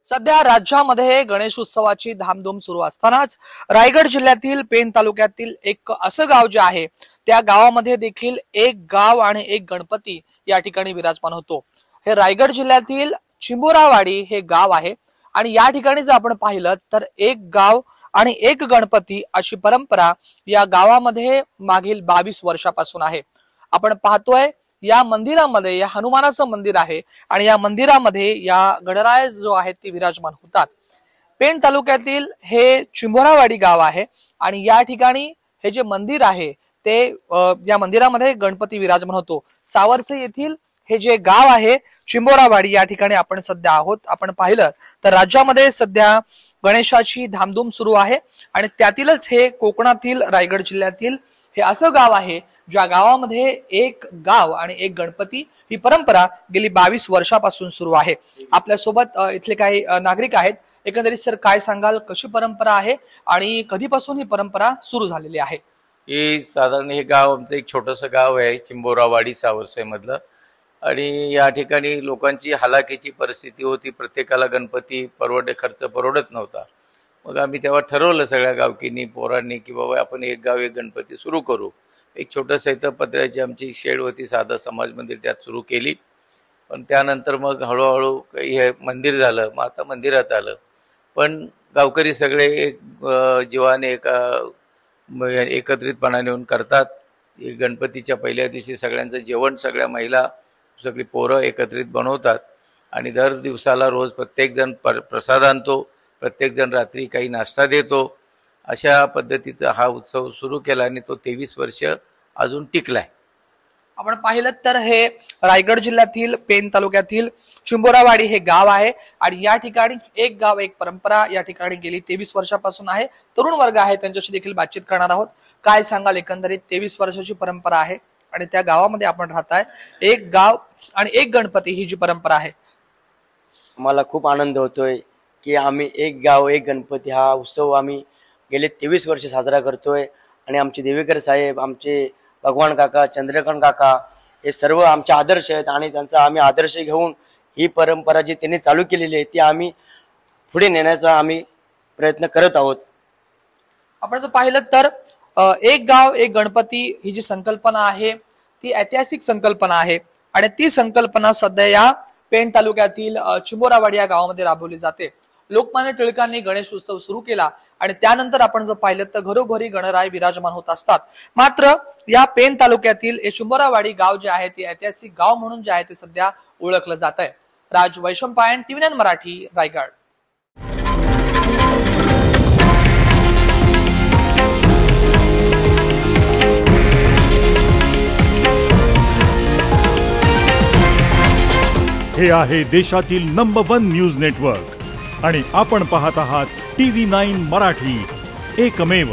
सध्या राज्यामध्ये गणेशोत्सवाची धामधूम सुरू असतानाच रायगड जिल्ह्यातील पेण तालुक्यातील एक असं गाव जे आहे त्या गावामध्ये देखील एक गाव आणि एक गणपती या ठिकाणी विराजमान होतो। हे रायगड जिल्ह्यातील चिंबोरावाडी हे गाव आहे आणि या ठिकाणी जर आपण पाहिलं तर एक गाव आणि एक गणपती अशी परंपरा या गावामध्ये मागील 22 वर्षापासून आहे। आपण पाहतोय या मंदिरामध्ये या हनुमानाचं मंदिर आहे आणि या मंदिरामध्ये या गणराय जो आहे ते विराजमान होतात। पेण तालुक्यातील हे चिंबोरावाडी गाव आहे आणि या ठिकाणी हे जे मंदिर आहे ते या मंदिरामध्ये गणपती विराजमान होतो। सावरसे येथील हे जे गाव आहे चिंबोरावाडी या ठिकाणी आपण सध्या आहोत। आपण पाहिलं तर राज्यामध्ये सध्या गणेशाची धामधूम सुरू आहे आणि त्यातीलच हे कोकणातील रायगड जिल्ह्यातील हे असं गाव आहे ज्या गावामध्ये एक गाव आणि एक गणपती ही परंपरा गेली 22 वर्षापासून सुरू आहे। आपल्या सोबत इथले काही नागरिक आहेत। एकंदरीत सर काय सांगाल, कशी परंपरा आहे आणि कधीपासून ही परंपरा सुरू झालेली आहे? हे साधारण हे गाव आमचं एक छोटंसं गाव आहे चिंबोरावाडी सावरसे मधलं आणि या ठिकाणी लोकांची हालाकीची परिस्थिती होती। प्रत्येकाला गणपती खर्च परवडत नव्हता। मग आम्ही तेव्हा ठरवलं सगळ्या गावकींनी पोरांनी की बाबा आपण एक गाव एक गणपती सुरू करू। एक छोटंसं इथं पत्र्याची आमची शेड होती, साधं समाज मंदिर त्यात सुरू केली। पण त्यानंतर मग हळूहळू हे मंदिर झालं, मग आता मंदिरात आलं। पण गावकरी सगळे एक जीवाने एकत्रितपणाने येऊन करतात। गणपतीच्या पहिल्या दिवशी सगळ्यांचं जेवण सगळ्या महिला सगळी पोरं एकत्रित बनवतात आणि दर दिवसाला रोज प्रत्येकजण प्रसाद आणतो, प्रत्येकजण रात्री काही नाश्ता देतो। अशा पद्धतीचा हा उत्सव सुरू केला आणि तो 23 वर्ष अजून टिकलाय। आपण पाहिलं तर हे रायगड जिल्ह्यातील पेण तालुक्यातील चिंबोरावाडी हे गाव आहे आणि या ठिकाणी एक गाव एक परंपरा या ठिकाणी गेली 23 वर्षापासून आहे। तरुण वर्ग आहे, त्यांच्याशी देखील बातचीत करणार आहोत। काय सांगाल, एकंदरीत 23 वर्षाची परंपरा आहे आणि त्या गावामध्ये आपण राहताय, एक गाव आणि एक गणपती ही जी परंपरा आहे? मला खूप आनंद होतोय की आम्ही एक गाव एक गणपती हा उत्सव आम्ही गेले 23 वर्ष साजरा करतोय आणि आमचे देवेकर साहेब, आमचे भगवान काका, चंद्रकांत काका हे सर्व आमचे आदर्श आहेत आणि त्यांचा आम्ही आदर्श घेऊन ही परंपरा जी त्यांनी चालू केलेली आहे ती आम्ही पुढे नेण्याचा आम्ही प्रयत्न करत आहोत। आपण जर पाहिलं तर एक गाव एक गणपती ही जी संकल्पना आहे ती ऐतिहासिक संकल्पना आहे आणि ती संकल्पना सध्या या पेण तालुक्यातील चिंबोरावाडी या गावामध्ये राबवली जाते। लोकमान्य टिळकांनी गणेश उत्सव सुरू केला आणि त्यानंतर आपण जर पाहिलं तर घरोघरी गणराय विराजमान होत असतात। मात्र या पेण तालुक्यातील चिंबोरावाडी गाव जे आहे ते ऐतिहासिक गाव म्हणून जे आहे ते सध्या ओळखलं जात आहे। राज वैशंपायन, TV9 मराठी, रायगड। हे आहे देशातील नंबर 1 न्यूज नेटवर्क आणि आपण पाहत आहात TV9 मराठी, एकमेव।